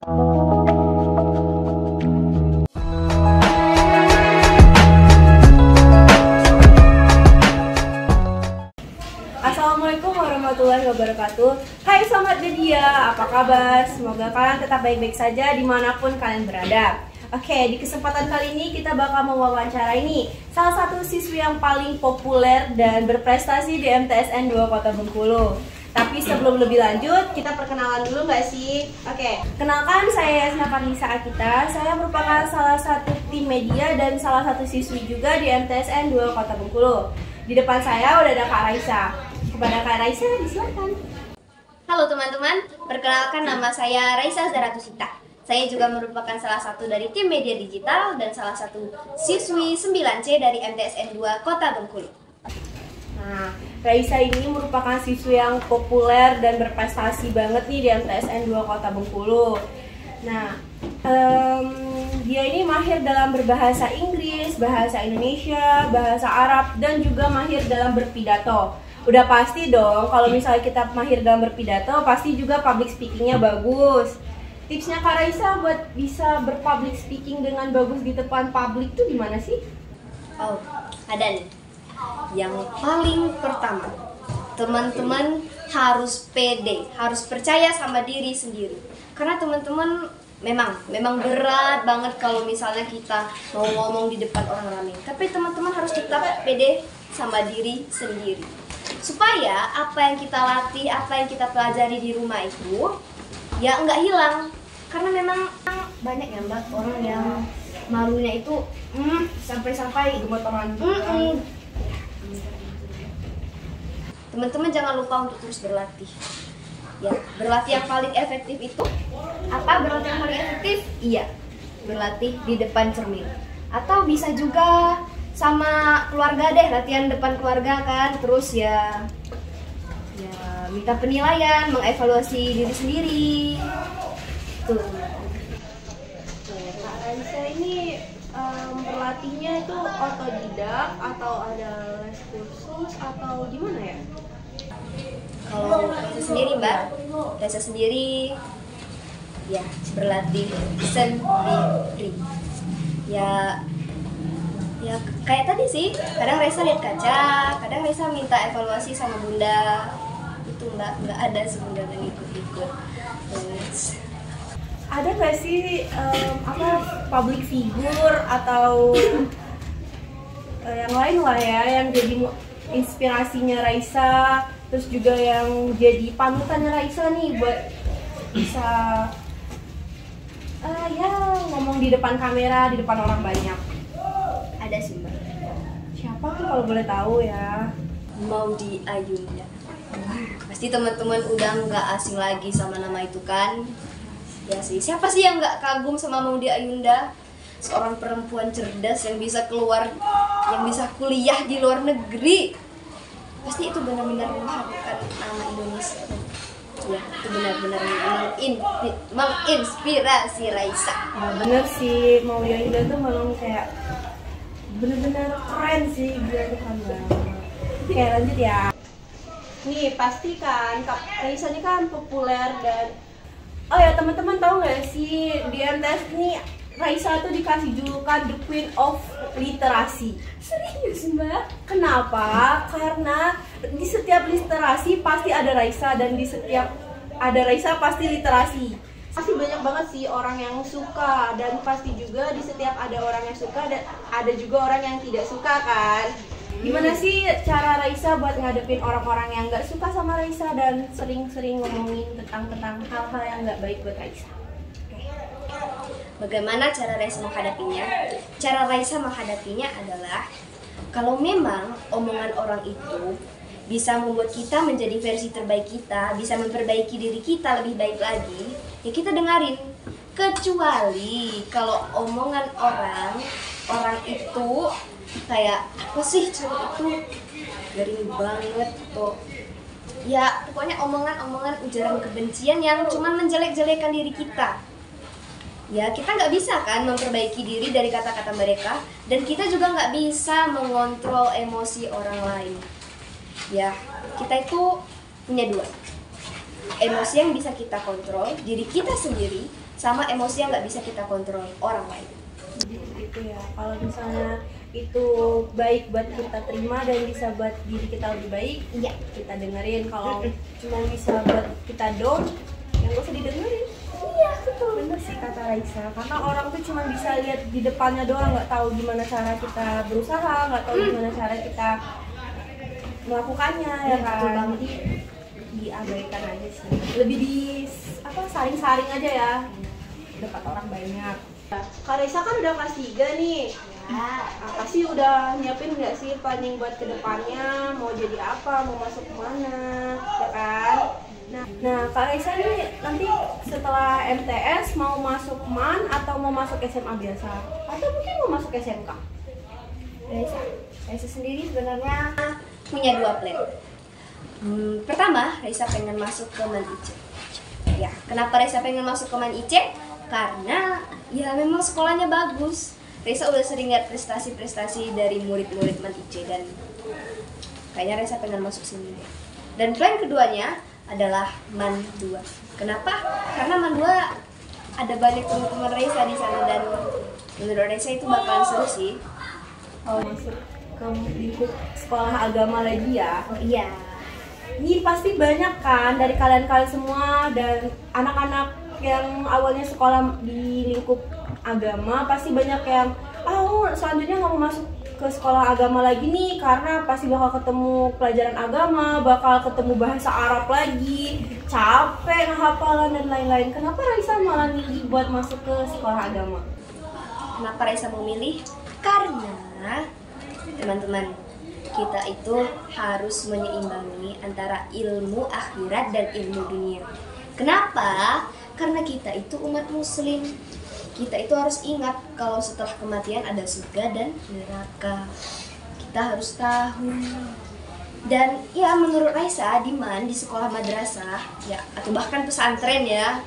Assalamualaikum warahmatullahi wabarakatuh. Hai Sobat Media, apa kabar? Semoga kalian tetap baik-baik saja dimanapun kalian berada. Oke, di kesempatan kali ini kita bakal mewawancarai salah satu siswi yang paling populer dan berprestasi di MTSN 2 Kota Bengkulu. Tapi sebelum lebih lanjut, kita perkenalan dulu nggak sih? Oke, kenalkan saya Yasna Farnisa Akita. Saya merupakan salah satu tim media dan salah satu siswi juga di MTSN 2 Kota Bengkulu. Di depan saya udah ada Kak Raisa. Kepada Kak Raisa, disilakan. Halo teman-teman, perkenalkan nama saya Raisa Zaratusita. Saya juga merupakan salah satu dari tim media digital dan salah satu siswi 9C dari MTSN 2 Kota Bengkulu. Nah, Raisa ini merupakan siswi yang populer dan berprestasi banget nih di MTSN 2 Kota Bengkulu. Nah, dia ini mahir dalam berbahasa Inggris, bahasa Indonesia, bahasa Arab, dan juga mahir dalam berpidato. Udah pasti dong, kalau misalnya kita mahir dalam berpidato, pasti juga public speakingnya bagus. Tipsnya Kak Raisa buat bisa berpublic speaking dengan bagus di depan publik tuh gimana sih? Oh, ada nih. Yang paling pertama, teman-teman harus pede, harus percaya sama diri sendiri. Karena teman-teman memang berat banget kalau misalnya kita mau ngomong di depan orang ramai. Tapi teman-teman harus tetap pede sama diri sendiri. Supaya apa yang kita latih, apa yang kita pelajari di rumah itu ya nggak hilang. Karena memang banyak ya Mbak orang yang malunya itu sampai gemeteran. Teman-teman jangan lupa untuk terus berlatih. Ya, berlatih yang paling efektif itu apa? Berlatih yang paling efektif? Iya, berlatih di depan cermin. Atau bisa juga sama keluarga deh, latihan depan keluarga kan. Terus ya minta penilaian, mengevaluasi diri sendiri. Tuh. Kak Raisa ini berlatihnya itu otodidak atau ada les kursus atau gimana ya? Kalau Raisa sendiri Mbak, Raisa sendiri ya berlatih sendiri. Ya kayak tadi sih, kadang Raisa lihat kaca, kadang Raisa minta evaluasi sama bunda. Itu Mbak, nggak ada sih bunda yang ikut-ikut. Ada nggak sih public figure atau yang lain lah ya yang jadi inspirasinya Raisa, terus juga yang jadi panutannya Raisa nih buat bisa ngomong di depan kamera, di depan orang banyak? Ada sih Mbak. Siapa tuh kalau boleh tahu ya? Maudy Ayunda. Pasti teman-teman udah nggak asing lagi sama nama itu kan? Ya sih, siapa sih yang nggak kagum sama Maudy Ayunda? Seorang perempuan cerdas yang bisa yang bisa kuliah di luar negeri. Pasti itu benar-benar mengharumkan nama Indonesia. Ya, itu benar-benar menginspirasi Raisa. Nah, bener sih, Maudy Ayunda tuh memang kayak bener-bener keren sih, dia tuh keren banget. Oke, lanjut ya. Nih, pasti kan Kak Raisa ini kan populer dan oh ya teman-teman tahu nggak sih di MTS ini Raisa tuh dikasih julukan The Queen of Literasi. Serius Mbak? Kenapa? Karena di setiap literasi pasti ada Raisa dan di setiap ada Raisa pasti literasi. Pasti banyak banget sih orang yang suka dan pasti juga di setiap ada orang yang suka dan ada juga orang yang tidak suka kan. Gimana sih cara Raisa buat ngadepin orang-orang yang nggak suka sama Raisa dan sering-sering ngomongin tentang hal-hal yang nggak baik buat Raisa? Bagaimana cara Raisa menghadapinya? Cara Raisa menghadapinya adalah kalau memang omongan orang itu bisa membuat kita menjadi versi terbaik kita, bisa memperbaiki diri kita lebih baik lagi, ya kita dengarin. Kecuali kalau omongan orang itu kayak apa sih cowok itu garing banget tuh. Ya pokoknya omongan ujaran kebencian yang cuman menjelek-jelekan diri kita. Ya kita nggak bisa kan memperbaiki diri dari kata-kata mereka, dan kita juga nggak bisa mengontrol emosi orang lain. Ya kita itu punya dua, Emosi yang bisa kita kontrol diri kita sendiri, sama emosi yang nggak bisa kita kontrol orang lain. Gitu ya. Kalau misalnya itu baik buat kita terima dan bisa buat diri kita lebih baik, Iya. kita dengerin. Kalau cuma bisa buat kita down, yang gak usah didengerin. Iya, betul. Bener sih kata Raisa, karena orang tuh cuma bisa lihat di depannya doang, nggak tahu gimana cara kita berusaha, nggak tahu gimana cara kita melakukannya, ya Betul kan. banget. Jadi diabaikan aja sih, lebih di saring-saring aja ya, dekat orang banyak. Kak Raisa kan udah kelas 3 nih. Pasti udah nyiapin nggak sih planning buat kedepannya, mau jadi apa, mau masuk kemana, ya kan? Nah, Kak Raisa nih nanti setelah MTS mau masuk MAN atau mau masuk SMA biasa? Atau mungkin mau masuk SMK? Raisa sendiri sebenarnya punya 2 plan. Pertama, Raisa pengen masuk ke MAN IC. Ya, kenapa Raisa pengen masuk ke MAN IC? Karena ya memang sekolahnya bagus. Raisa udah sering lihat prestasi-prestasi dari murid-murid MAN IC dan kayaknya Raisa pengen masuk sini. Dan plan keduanya adalah MAN 2. Kenapa? Karena MAN 2 ada banyak teman-teman Raisa di sana dan menurut Raisa itu bakalan seru sih. Kalau masuk ke lingkup sekolah agama lagi ya? Oh iya. Ini pasti banyak kan dari kalian-kalian semua dan anak-anak yang awalnya sekolah di lingkup agama pasti banyak yang selanjutnya nggak mau masuk ke sekolah agama lagi nih karena pasti bakal ketemu pelajaran agama, bakal ketemu bahasa Arab lagi, capek ngehafalan dan lain-lain. Kenapa Raisa malah milih buat masuk ke sekolah agama? Kenapa Raisa mau milih? Karena teman-teman, kita itu harus menyeimbangi antara ilmu akhirat dan ilmu dunia. Kenapa? Karena kita itu umat muslim. Kita itu harus ingat kalau setelah kematian ada surga dan neraka. Kita harus tahu. Dan ya menurut Raisa di MAN, di sekolah madrasah ya atau bahkan pesantren ya,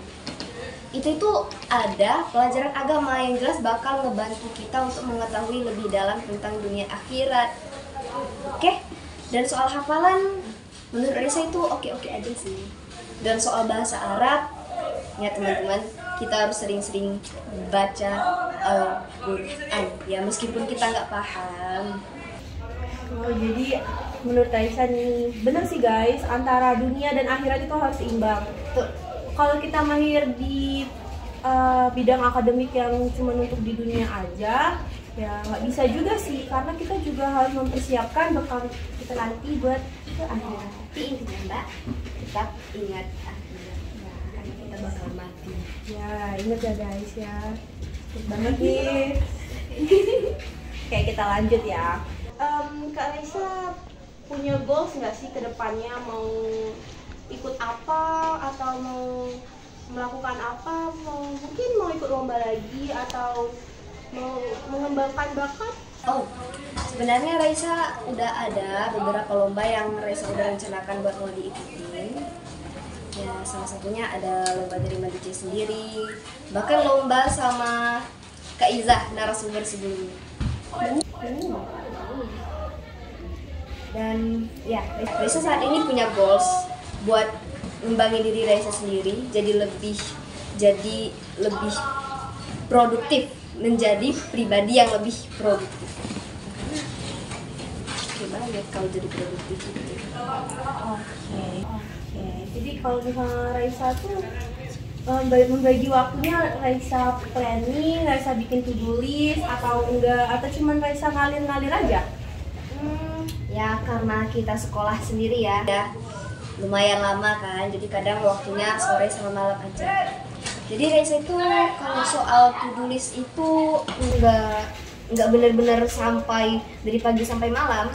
itu ada pelajaran agama yang jelas bakal ngebantu kita untuk mengetahui lebih dalam tentang dunia akhirat. Oke? Dan soal hafalan menurut Raisa itu oke-oke aja sih. Dan soal bahasa Arab ya teman-teman, kita harus sering-sering baca Al-Quran ya meskipun kita nggak paham. Oh, jadi menurut Raisa nih, bener sih guys, antara dunia dan akhirat itu harus seimbang. Kalau kita mahir di bidang akademik yang cuma untuk di dunia aja, ya nggak bisa juga sih, karena kita juga harus mempersiapkan bekal kita nanti buat ke akhirat. Tapi intinya Mbak, tetap ingat akhirat ya, karena kita bakal mati. Ya, ingat ya guys ya. Ingat banget nih. Oke, kita lanjut ya. Kak Raisa punya goals nggak sih ke depannya, mau ikut apa atau mau melakukan apa, mungkin mau ikut lomba lagi atau mau mengembangkan bakat? Oh, sebenarnya Raisa udah ada beberapa lomba yang Raisa udah rencanakan buat mau diikutin. Ya, salah satunya ada lomba dari MAN IC sendiri, bahkan lomba sama Kak Izah, narasumber sebelumnya. Dan ya, Raisa saat ini punya goals buat ngembangin diri Raisa sendiri jadi lebih produktif, menjadi pribadi yang lebih produktif. Oke banget kalau jadi produktif itu. Oke. Jadi kalau misalnya Raisa tuh membagi waktunya, Raisa planning, Raisa bikin to-do list atau enggak, atau cuman Raisa ngalir-ngalir aja? Ya karena kita sekolah sendiri ya lumayan lama kan, jadi kadang waktunya sore sama malam aja. Jadi Raisa itu kalau soal to-do list itu nggak benar-benar sampai dari pagi sampai malam.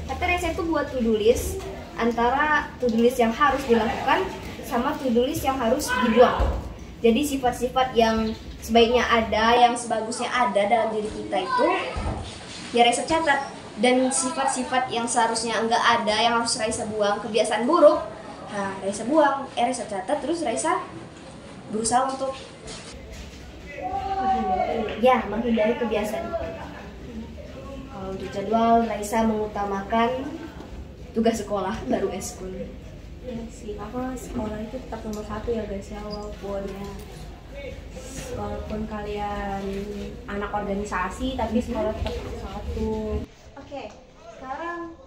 Tapi Raisa itu buat to-do list antara to-do list yang harus dilakukan sama to-do list yang harus dibuang. Jadi sifat-sifat yang sebaiknya ada, yang sebagusnya ada dalam diri kita itu ya Raisa catat. Dan sifat-sifat yang seharusnya enggak ada, yang harus Raisa buang, kebiasaan buruk, nah Raisa buang, Raisa catat, terus Raisa berusaha untuk menghindari kebiasaan itu. Kalau untuk jadwal, Raisa mengutamakan tugas sekolah baru eskul. Ya sih, karena sekolah itu tetap nomor satu ya guys ya, walaupun kalian anak organisasi tapi sekolah tetap nomor satu. Oke, sekarang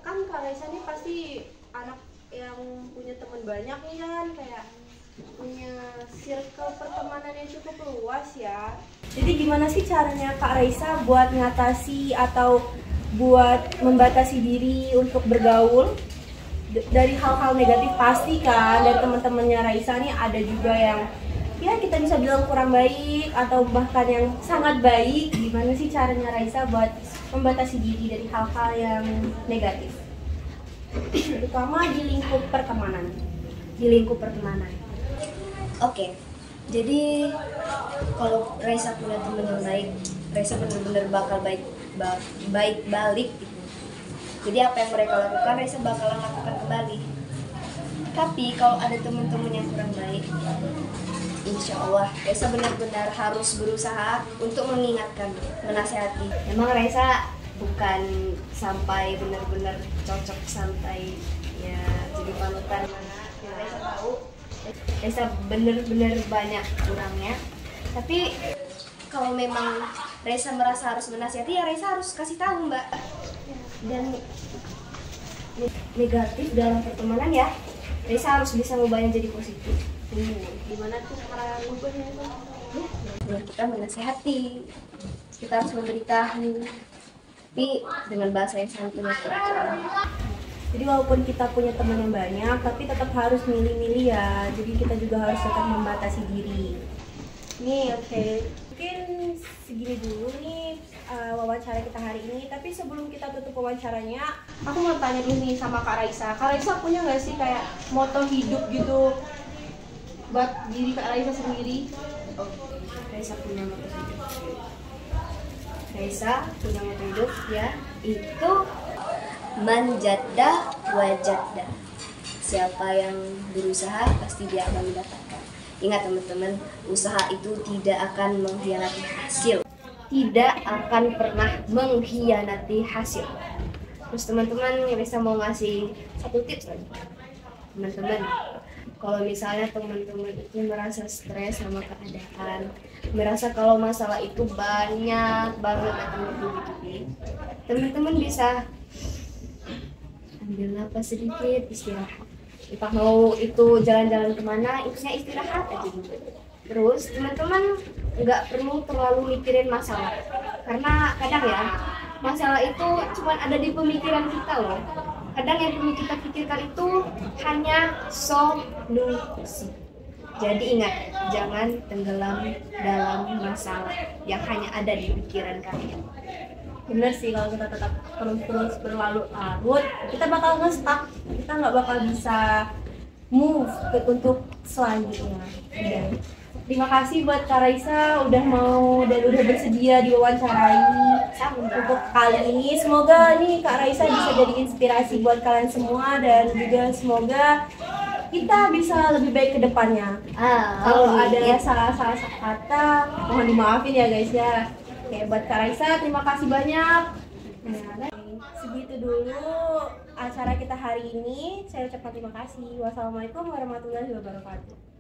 kan Kak Raisa nih pasti anak yang punya teman banyak nih kan, kayak punya circle pertemanan yang cukup luas ya. Jadi gimana sih caranya Kak Raisa buat ngatasi atau buat membatasi diri untuk bergaul dari hal-hal negatif? Pasti kan dari teman-temannya Raisa nih ada juga yang ya kita bisa bilang kurang baik atau bahkan yang sangat baik. Gimana sih caranya Raisa buat membatasi diri dari hal-hal yang negatif, terutama di lingkup pertemanan? Oke, jadi kalau Raisa punya teman yang baik, Raisa benar-benar bakal baik balik gitu. Jadi apa yang mereka lakukan, Raisa bakalan lakukan kembali. Tapi kalau ada teman-teman yang kurang baik, insya Allah Raisa benar-benar harus berusaha untuk mengingatkan, menasehati. Memang Raisa bukan sampai benar-benar cocok sampai ya jadi panutan mana yang Raisa tahu. Raisa benar-benar banyak kurangnya. Tapi kalau memang Raisa merasa harus menasihati, ya Raisa harus kasih tahu Mbak. Dan negatif dalam pertemanan ya Raisa harus bisa mengubahnya jadi positif. Gimana tuh cara ngubahnya itu? Ya, kita menasihati, kita harus memberitahu, tapi dengan bahasa yang santun dan sopan. Jadi walaupun kita punya teman yang banyak, tapi tetap harus milih-milih ya. Jadi kita juga harus tetap membatasi diri. Nih, oke. Mungkin segini dulu nih wawancara kita hari ini. Tapi sebelum kita tutup wawancaranya, aku mau tanya dulu nih sama Kak Raisa. Kak Raisa punya nggak sih kayak moto hidup gitu buat diri Kak Raisa sendiri? Oh, Raisa punya moto hidup. Raisa punya moto hidup ya, itu manjadda wajadda. Siapa yang berusaha pasti dia akan mendapatkan. Ingat teman-teman, usaha itu tidak akan mengkhianati hasil. Tidak akan pernah mengkhianati hasil. Terus teman-teman, Raisa mau ngasih satu tips lagi. Teman-teman, kalau misalnya teman-teman itu merasa stres sama keadaan, merasa kalau masalah itu banyak banget akan bertubi-tubi, teman-teman bisa ambil napas sedikit, istirahat. Entah mau itu jalan-jalan kemana, intinya istirahat aja gitu. Terus teman-teman nggak perlu terlalu mikirin masalah, karena kadang ya masalah itu cuma ada di pemikiran kita loh. Kadang yang perlu kita pikirkan itu hanya solusi. Jadi ingat, jangan tenggelam dalam masalah yang hanya ada di pikiran kalian. Bener sih, kalau kita tetap terus berlarut-larut, kita bakal nge-stuck. Kita nggak bakal bisa move untuk selanjutnya. Ya. Terima kasih buat Kak Raisa udah mau dan udah bersedia diwawancarai untuk kali ini. Semoga nih Kak Raisa bisa jadi inspirasi buat kalian semua, dan juga semoga kita bisa lebih baik ke depannya. Kalau ada salah-salah kata, mohon dimaafin ya guys ya. Oke, buat Kak Raisa terima kasih banyak. Nah, segitu dulu acara kita hari ini. Saya ucapkan terima kasih. Wassalamualaikum warahmatullahi wabarakatuh.